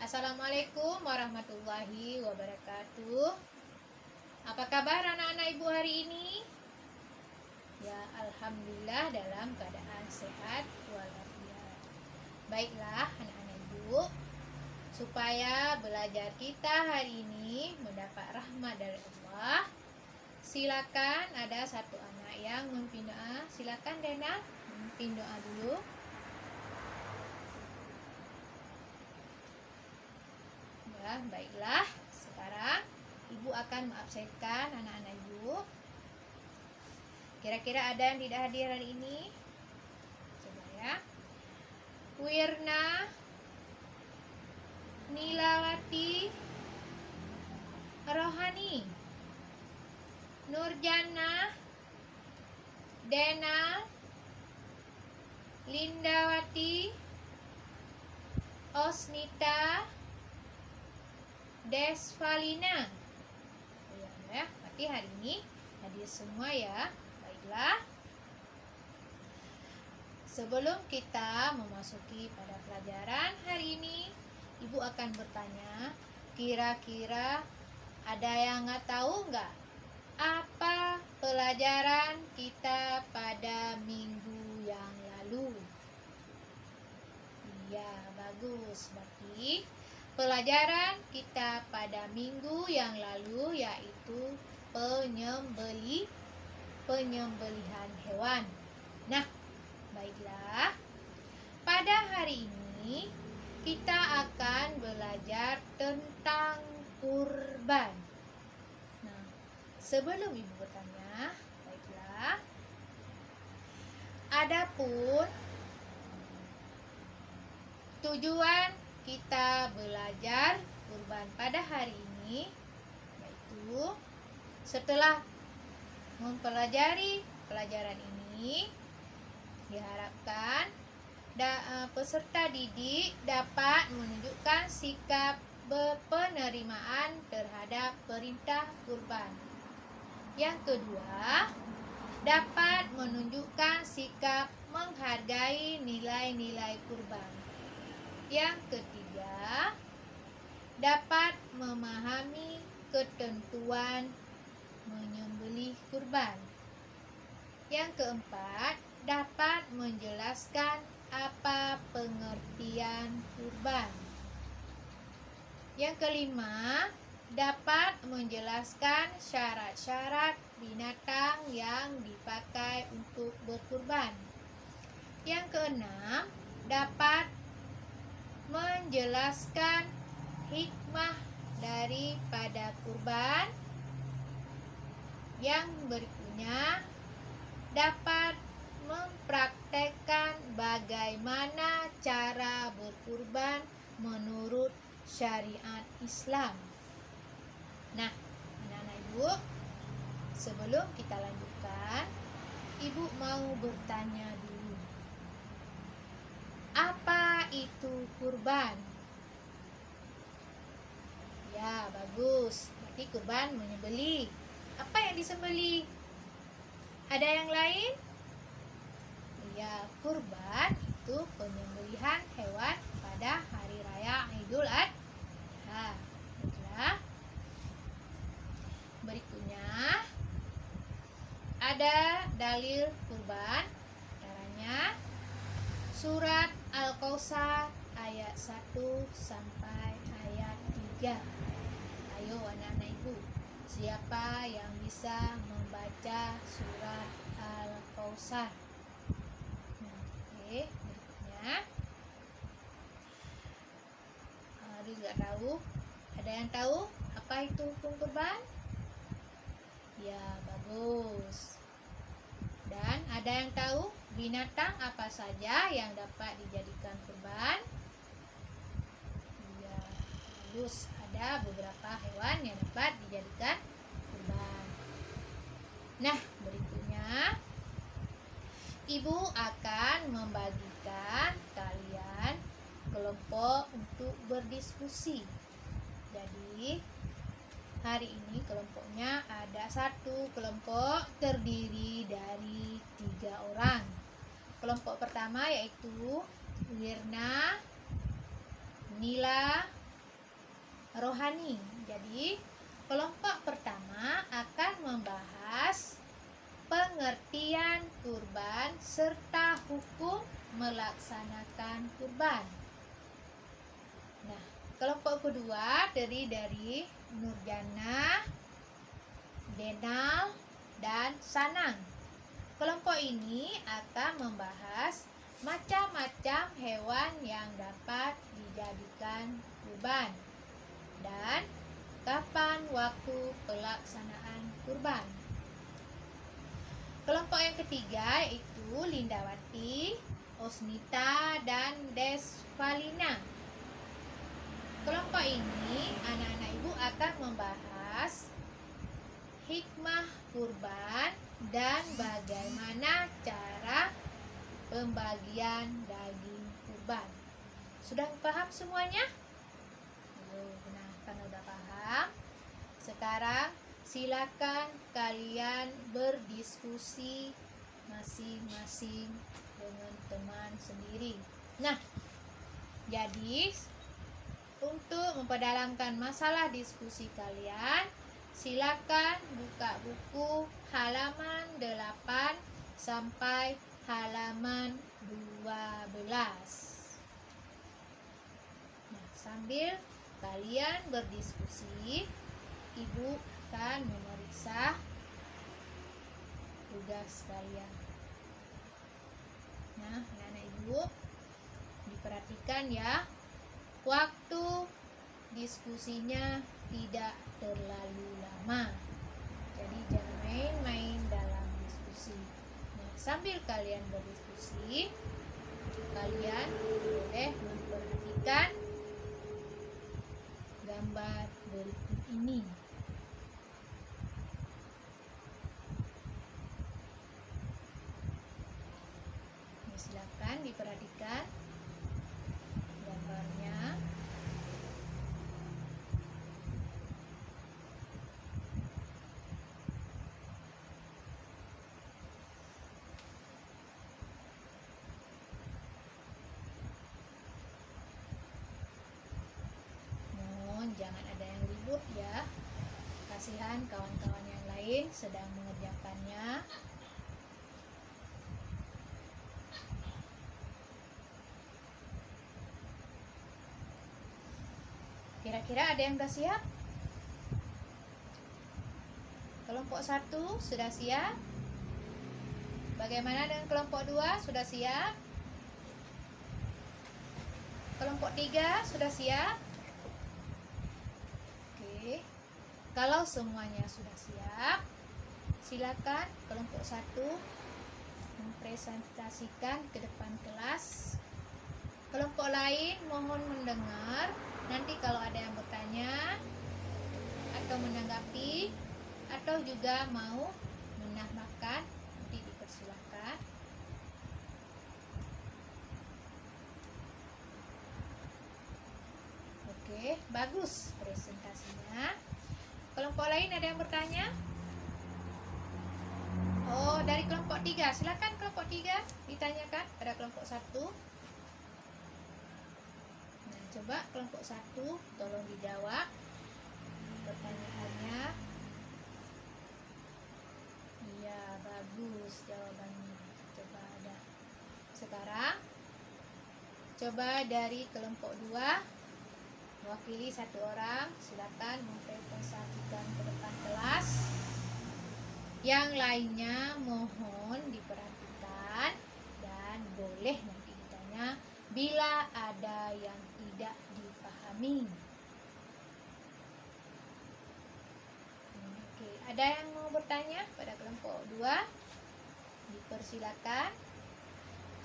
Assalamualaikum warahmatullahi wabarakatuh. Apa kabar anak-anak ibu hari ini? Ya, alhamdulillah dalam keadaan sehat walafiat. Baiklah anak-anak ibu, supaya belajar kita hari ini mendapat rahmat dari Allah, silakan ada satu anak yang memimpin doa. Silakan Dena, memimpin doa dulu. Ya, baiklah. Sekarang ibu akan mengabsenkan anak-anak ibu. Kira-kira ada yang tidak hadir hari ini? Coba ya. Wirna, Nilawati, Rohani, Nurjana, Dena, Lindawati, Osnita, Desvalina. Ya, berarti hari ini hadir semua ya. Baiklah. Sebelum kita memasuki pada pelajaran hari ini, ibu akan bertanya, kira-kira ada yang tahu nggak apa pelajaran kita pada minggu yang lalu? Iya, bagus. Berarti pelajaran kita pada minggu yang lalu yaitu penyembelihan hewan. Nah, baiklah. Pada hari ini kita akan belajar tentang kurban. Nah, sebelum ibu bertanya, baiklah. Adapun tujuan kita belajar kurban pada hari ini yaitu setelah mempelajari pelajaran ini diharapkan peserta didik dapat menunjukkan sikap berpenerimaan terhadap perintah kurban. Yang kedua, dapat menunjukkan sikap menghargai nilai-nilai kurban. Yang ketiga, dapat memahami ketentuan menyembelih kurban. Yang keempat, dapat menjelaskan apa pengertian kurban. Yang kelima, dapat menjelaskan syarat-syarat binatang yang dipakai untuk berkurban. Yang keenam, dapat menjelaskan hikmah daripada kurban. Yang berikutnya, dapat mempraktekkan bagaimana cara berkurban menurut syariat Islam. Nah, anak-anak ibu, sebelum kita lanjutkan, ibu mau bertanya dulu. Apa itu kurban? Ya, bagus. Berarti kurban menyembelih. Apa yang disembelih? Ada yang lain? Ya, kurban itu penyembelihan hewan pada hari raya Idul Adha. Baiklah. Berikutnya ada dalil kurban. Caranya surat Al-Kautsar ayat 1 sampai ayat 3. Ayo anak-anak ibu, siapa yang bisa membaca surat Al-Kautsar? Nah, oke, berikutnya. Ada juga tahu? Ada yang tahu apa itu hukum kurban? Ya, bagus. Dan ada yang tahu binatang apa saja yang dapat dijadikan kurban? Ya, bagus. Ada beberapa hewan yang dapat dijadikan kurban. Nah, berikutnya ibu akan membagikan kalian kelompok untuk berdiskusi. Jadi hari ini kelompoknya ada satu kelompok terdiri dari 3 orang. Kelompok pertama yaitu Wirna, Nila, rohani. Jadi kelompok pertama akan membahas pengertian kurban serta hukum melaksanakan kurban. Nah, kelompok kedua terdiri dari Nurjana, Denal, dan Sanang. Kelompok ini akan membahas macam-macam hewan yang dapat dijadikan kurban dan kapan waktu pelaksanaan kurban. Kelompok yang ketiga yaitu Lindawati, Osnita, dan Desvalina. Kelompok ini anak-anak ibu akan membahas hikmah kurban dan bagaimana cara pembagian daging kurban. Sudah paham semuanya? Nah, karena udah paham, sekarang silakan kalian berdiskusi masing-masing dengan teman sendiri. Nah, jadi untuk memperdalamkan masalah diskusi kalian, silakan buka buku halaman 8 sampai halaman 12. Nah, sambil kalian berdiskusi, ibu akan memeriksa tugas kalian. Nah, anak-anak ibu diperhatikan ya, waktu diskusinya tidak terlalu lama. Jadi jangan main-main dalam diskusi. Nah, sambil kalian berdiskusi, kalian boleh memperhatikan gambar berikut ini. Silakan diperhatikan gambarnya. Mohon jangan ada yang ribut ya. Kasihan kawan-kawan yang lain sedang mengerjakannya. Kira-kira ada yang sudah siap? Kelompok 1 sudah siap? Bagaimana dengan kelompok 2? Sudah siap? Kelompok 3 sudah siap? Oke. Kalau semuanya sudah siap, silakan kelompok 1 mempresentasikan ke depan kelas. Kelompok lain mohon mendengar. Nanti kalau ada yang bertanya atau menanggapi atau juga mau menambahkan, nanti dipersilakan. Oke, bagus presentasinya. Kelompok lain ada yang bertanya? Oh, dari kelompok 3. Silakan kelompok 3 ditanyakan pada kelompok 1. Coba kelompok 1 tolong dijawab pertanyaannya. Iya, bagus jawabannya. Coba ada. Sekarang coba dari kelompok 2 mewakili 1 orang, silakan mempresentasikan ke depan kelas. Yang lainnya mohon diperhatikan dan boleh nanti ditanya bila ada yang tidak dipahami. Oke, ada yang mau bertanya pada kelompok 2? Dipersilakan.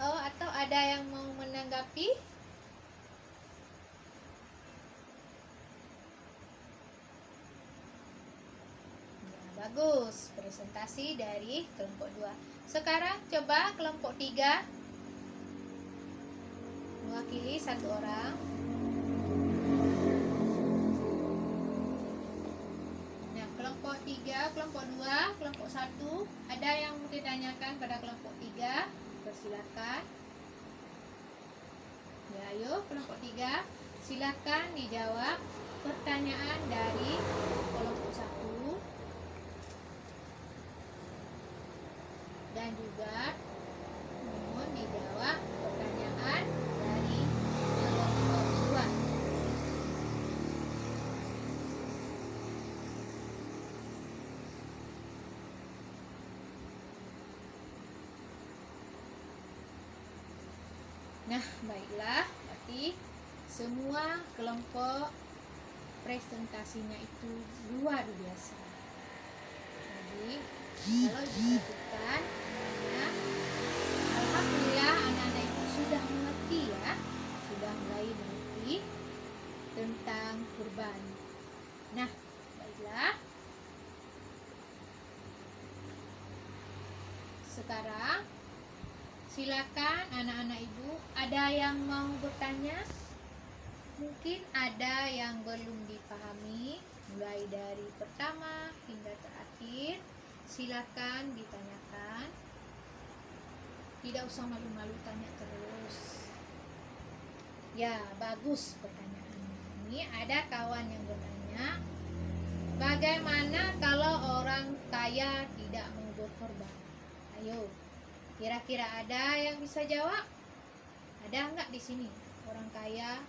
Oh, atau ada yang mau menanggapi? Ya, bagus presentasi dari kelompok 2. Sekarang coba kelompok 3 mewakili 1 orang. Nah, kelompok 3, kelompok 2, kelompok 1, ada yang mau ditanyakan pada kelompok 3? Persilakan. Ya, ayo kelompok 3, silakan dijawab pertanyaan dari kelompok 1 dan juga mohon dijawab pertanyaan dari kelompok 2. Nah, baiklah, berarti semua kelompok presentasinya itu luar biasa. Jadi, kalau diperhatikan, alhamdulillah anak-anak itu sudah mengerti ya, sudah mulai mengerti tentang kurban. Nah, baiklah. Sekarang silakan anak-anak ibu, ada yang mau bertanya? Mungkin ada yang belum dipahami, mulai dari pertama hingga terakhir. Silakan ditanyakan. Tidak usah malu-malu, tanya terus. Ya, bagus pertanyaannya. Ini ada kawan yang bertanya, bagaimana kalau orang kaya tidak mau berkorban? Ayo, kira-kira ada yang bisa jawab? Ada enggak di sini orang kaya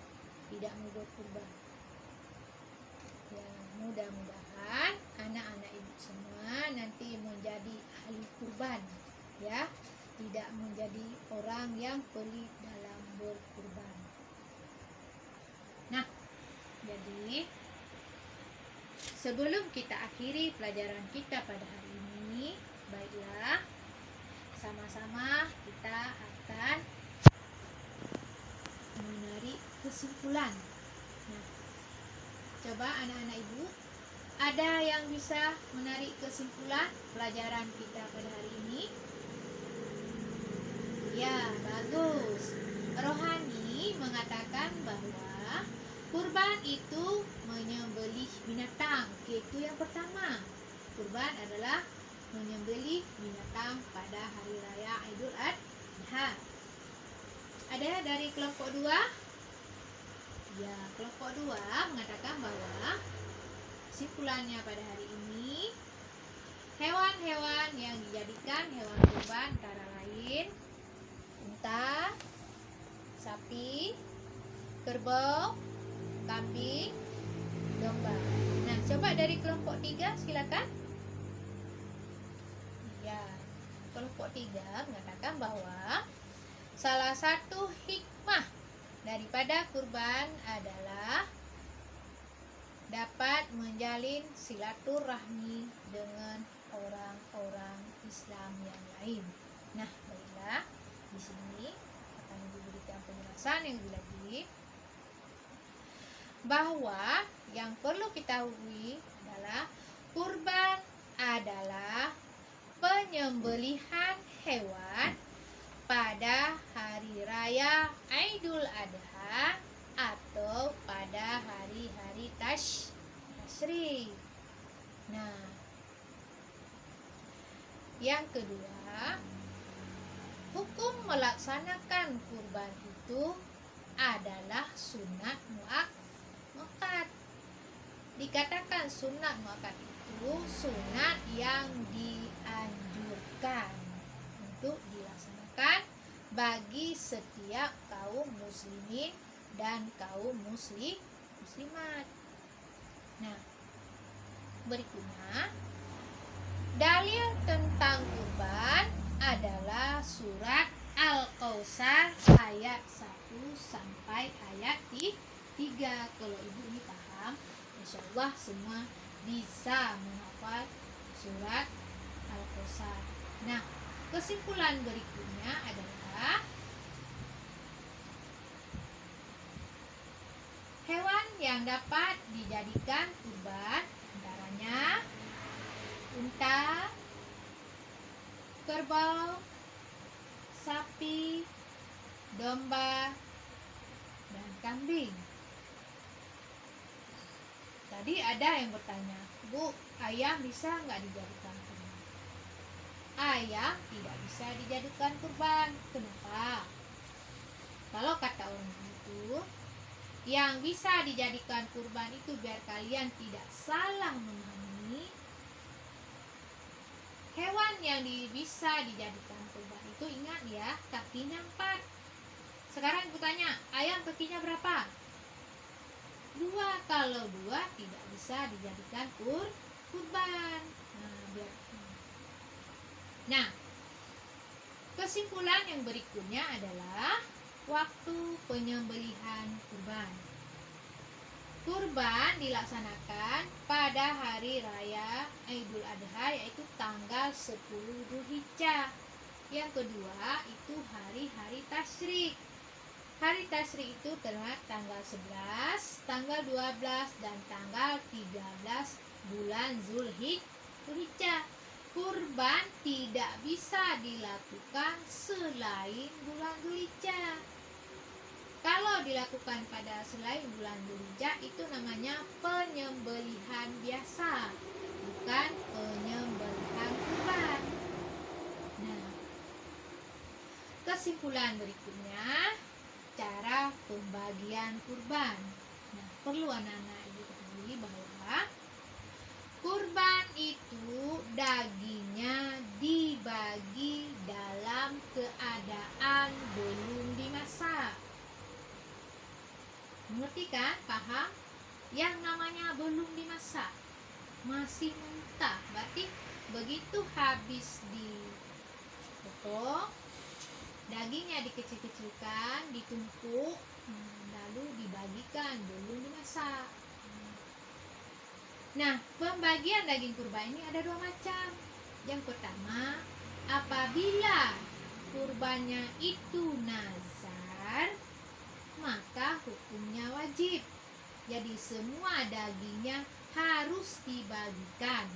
tidak mau berkurban? Ya, mudah-mudahan anak-anak ibu semua nanti menjadi ahli kurban, ya, tidak menjadi orang yang pelit dalam berkurban. Nah, jadi sebelum kita akhiri pelajaran kita pada hari ini, baiklah, sama-sama kita akan menarik kesimpulan. Nah, coba anak-anak ibu, ada yang bisa menarik kesimpulan pelajaran kita pada hari ini? Ya, bagus. Rohani mengatakan bahwa kurban itu menyembelih binatang. Itu yang pertama. Kurban adalah menyembelih binatang pada hari raya Idul Adha. Ada dari kelompok 2? Ya, kelompok 2 mengatakan bahwa kesimpulannya pada hari ini, hewan-hewan yang dijadikan hewan kurban antara lain unta, sapi, kerbau, kambing, domba. Nah, coba dari kelompok 3 silakan. Ya, kelompok 3 mengatakan bahwa salah satu hikmah daripada kurban adalah dapat menjalin silaturahmi dengan orang-orang Islam yang lain. Nah, baiklah, di sini akan diberikan penjelasan yang lebih lagi bahwa yang perlu kita ketahui adalah kurban adalah penyembelihan hewan pada hari raya Idul Adha atau pada hari-hari tasyrik. Nah, yang kedua, hukum melaksanakan kurban itu adalah sunat muakkad. Dikatakan sunat muakkad itu sunat yang dianjurkan untuk dilaksanakan bagi setiap kaum muslimin dan kaum muslimat. Nah, berikutnya, dalil tentang kurban adalah surat Al-Kautsar ayat 1 sampai ayat 3. Kalau ibu ini paham, insyaallah semua bisa menghafal surat Al-Kautsar. Nah, kesimpulan berikutnya adalah hewan yang dapat dijadikan kurban antaranya unta, kerbau, sapi, domba, dan kambing. Tadi ada yang bertanya, Bu, ayam bisa nggak dijadikan kurban? Ayam tidak bisa dijadikan kurban. Kenapa? Kalau kata orang itu, yang bisa dijadikan kurban itu biar kalian tidak salah memahami. Hewan yang bisa dijadikan kurban itu ingat ya, kakinya 4. Sekarang aku tanya, ayam kakinya berapa? 2. Kalau 2 tidak bisa dijadikan kurban. Nah, kesimpulan yang berikutnya adalah waktu penyembelihan kurban. Kurban dilaksanakan pada hari raya Idul Adha, yaitu tanggal 10 Dzulhijjah. Yang kedua itu hari-hari tasyrik. Hari tasyrik itu termasuk tanggal 11, tanggal 12, dan tanggal 13 bulan Dzulhijjah. Kurban tidak bisa dilakukan selain bulan Dzulhijjah. Kalau dilakukan pada selain bulan Dzulhijjah itu namanya penyembelihan biasa, bukan penyembelihan kurban. Nah, kesimpulan berikutnya, cara pembagian kurban. Nah, perlu anak-anak ibu ketahui bahwa kurban itu dagingnya dibagi dalam keadaan belum dimasak. Mengerti kan? Paham? Yang namanya belum dimasak, masih mentah. Berarti begitu habis dipotong, dagingnya dikecil-kecilkan, ditumpuk, lalu dibagikan, belum dimasak. Nah, pembagian daging kurban ini ada 2 macam. Yang pertama, apabila kurbannya itu nazar, maka hukumnya wajib. Jadi semua dagingnya harus dibagikan.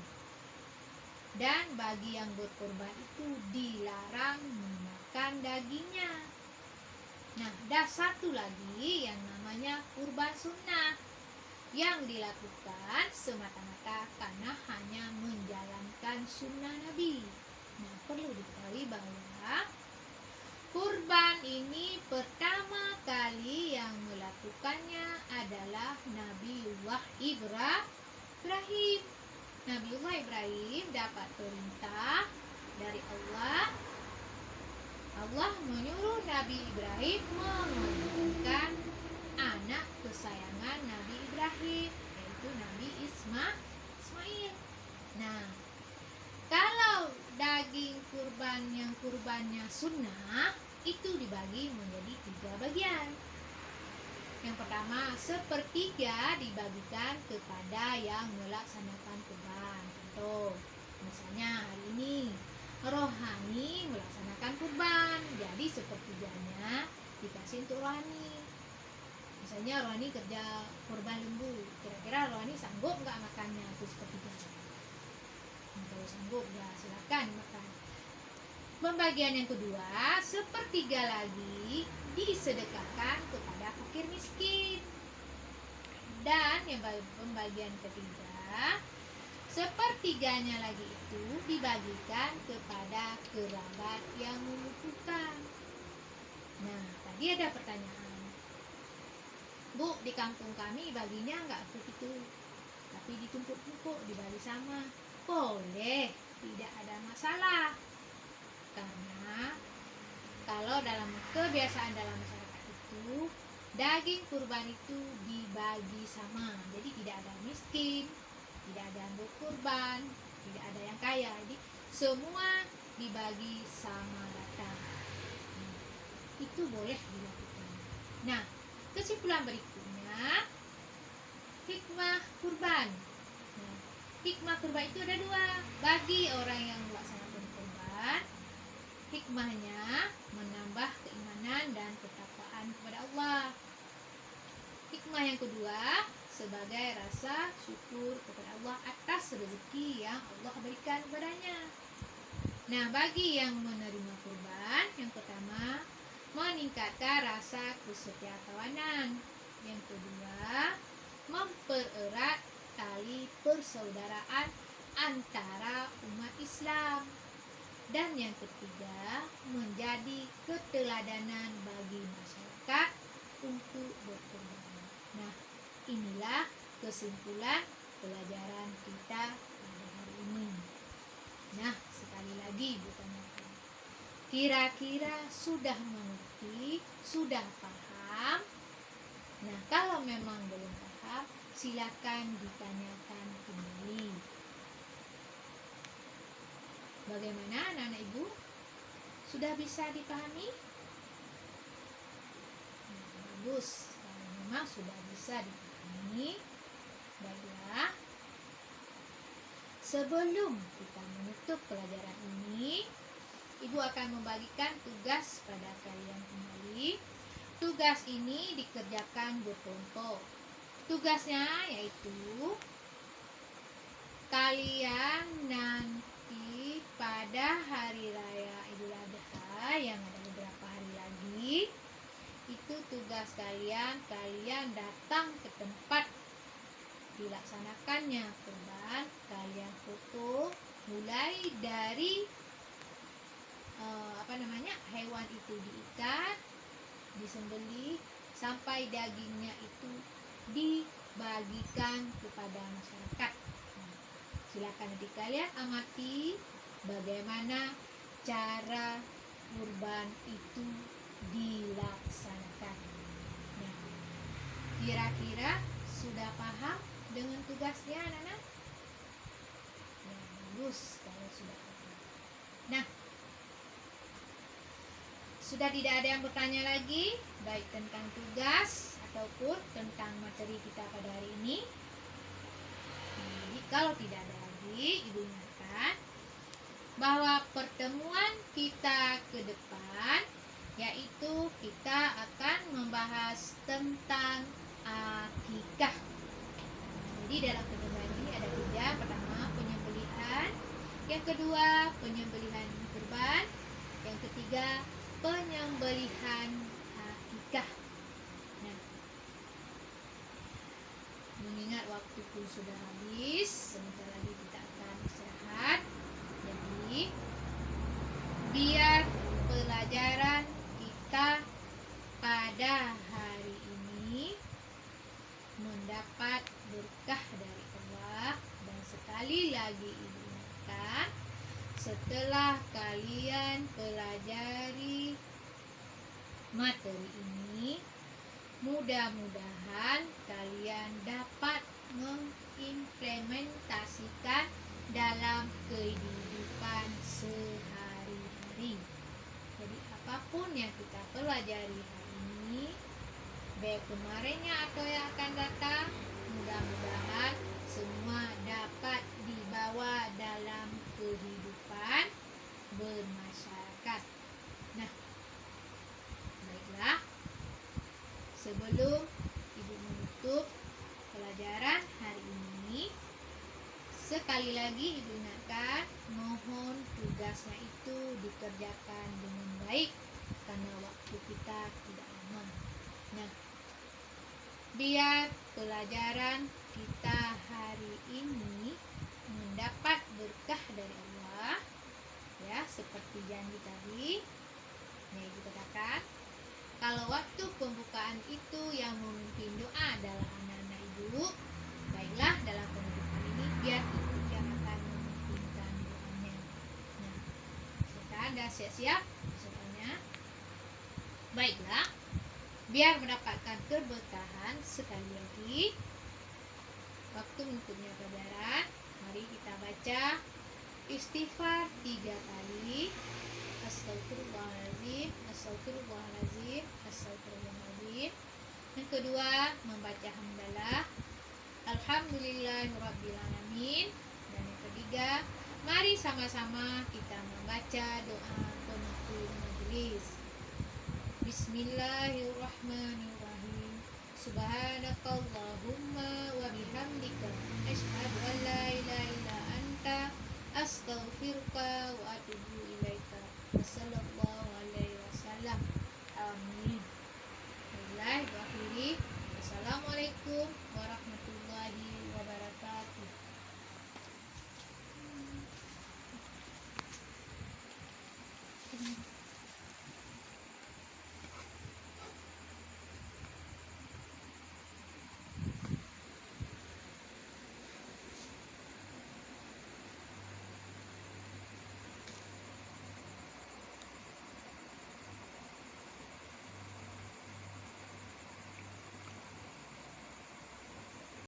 Dan bagi yang berkorban itu dilarang memakan dagingnya. Nah, ada satu lagi yang namanya kurban sunnah, yang dilakukan semata-mata karena hanya menjalankan sunnah Nabi. Nah, perlu diketahui bahwa kurban ini pertama kali yang melakukannya adalah Nabiullah Ibrahim. Nabiullah Ibrahim dapat perintah dari Allah. Allah menyuruh Nabi Ibrahim mengorbankan anak kesayangan Nabi Ibrahim, yaitu Nabi Ismail. Nah, kalau daging kurban yang kurbannya sunnah itu dibagi menjadi 3 bagian. Yang pertama, 1/3 dibagikan kepada yang melaksanakan kurban. Contoh, misalnya hari ini rohani melaksanakan kurban, jadi 1/3-nya dikasih untuk rohani. Misalnya rohani kerja kurban lembu, kira-kira rohani sanggup nggak makannya itu 1/3? Kalau sanggup ya silakan makan. Pembagian yang kedua, 1/3 lagi disedekahkan kepada fakir miskin. Dan yang pembagian ketiga, 1/3-nya lagi itu dibagikan kepada kerabat yang membutuhkan. Nah, tadi ada pertanyaan, Bu, di kampung kami baginya nggak begitu, tapi ditumpuk-tumpuk dibagi sama. Boleh, tidak ada masalah. Karena kalau dalam kebiasaan dalam masyarakat itu, daging kurban itu dibagi sama. Jadi tidak ada miskin, tidak ada yang berkurban, tidak ada yang kaya. Jadi semua dibagi sama rata. Itu boleh dilakukan. Nah, kesimpulan berikutnya, hikmah kurban. Nah, hikmah kurban itu ada 2. Bagi orang yang melaksanakan kurban, hikmahnya menambah keimanan dan ketakwaan kepada Allah. Hikmah yang kedua, sebagai rasa syukur kepada Allah atas rezeki yang Allah berikan kepadanya. Nah, bagi yang menerima kurban, yang pertama, meningkatkan rasa kesetiakawanan. Yang kedua, mempererat tali persaudaraan antara umat Islam. Dan yang ketiga, menjadi keteladanan bagi masyarakat untuk berkurban. Nah, inilah kesimpulan pelajaran kita pada hari ini. Nah, sekali lagi Ibu tanyakan, kira-kira sudah mengerti, sudah paham? Nah, kalau memang belum paham, silakan ditanyakan kembali. Bagaimana anak-anak Ibu? Sudah bisa dipahami? Nah, bagus. Kalau memang sudah bisa dipahami, baiklah. Sebelum kita menutup pelajaran ini, Ibu akan membagikan tugas pada kalian kembali. Tugas ini dikerjakan berkelompok. Tugasnya yaitu kalian nanti pada hari raya Idul Adha yang ada beberapa hari lagi, itu tugas kalian datang ke tempat dilaksanakannya kurban. Kalian foto mulai dari hewan itu diikat, disembelih sampai dagingnya itu dibagikan kepada masyarakat. Silakan nanti kalian amati bagaimana cara kurban itu dilaksanakan. Nah, kira-kira sudah paham dengan tugasnya anak-anak? Ya, bagus kalau sudah paham. Nah, sudah tidak ada yang bertanya lagi, baik tentang tugas ataupun tentang materi kita pada hari ini. Jadi, kalau tidak ada lagi, Ibu ingatkan bahwa pertemuan kita ke depan yaitu kita akan membahas tentang akikah. Jadi dalam pertemuan ini ada 3. Pertama, penyembelihan. Yang kedua, penyembelihan kurban. Yang ketiga, penyembelihan akikah. Nah, mengingat waktu pun sudah habis, sebentar lagi kita akan istirahat. Jadi, biar pelajaran kita pada hari ini mendapat berkah dari Allah, dan sekali lagi Ibu ingatkan, setelah kalian pelajari materi ini, mudah-mudahan kalian dapat mengimplementasikan dalam kehidupan sehari-hari. Jadi apapun yang kita pelajari hari ini, baik kemarinnya atau yang akan datang, mudah-mudahan semua dapat dibawa dalam kehidupan bermasyarakat. Nah, baiklah. Sebelum Ibu menutup pelajaran hari ini, sekali lagi Ibu ingatkan, mohon tugasnya itu dikerjakan dengan baik karena waktu kita tidak lama. Nah, biar pelajaran kita hari ini mendapat berkah dari Allah, ya, seperti janji tadi, ya Ibu katakan, kalau waktu pembukaan itu yang memimpin doa adalah anak-anak Ibu, baiklah dalam pembukaan ini biar Ibu yang akan memimpinkan doanya. Nah, sekarang dah siap-siap soalnya. Baiklah, biar mendapatkan keberkahan, sekali lagi waktu menutupnya pelajaran, mari kita baca istighfar 3 kali. Astagfirullahaladzim, astagfirullahaladzim, astagfirullahaladzim. Yang kedua, membaca hamdalah, alhamdulillahirrabbilalamin. Dan yang ketiga, mari sama-sama kita membaca doa penutup majelis. Bismillahirrahmanirrahim. Subhanakallahumma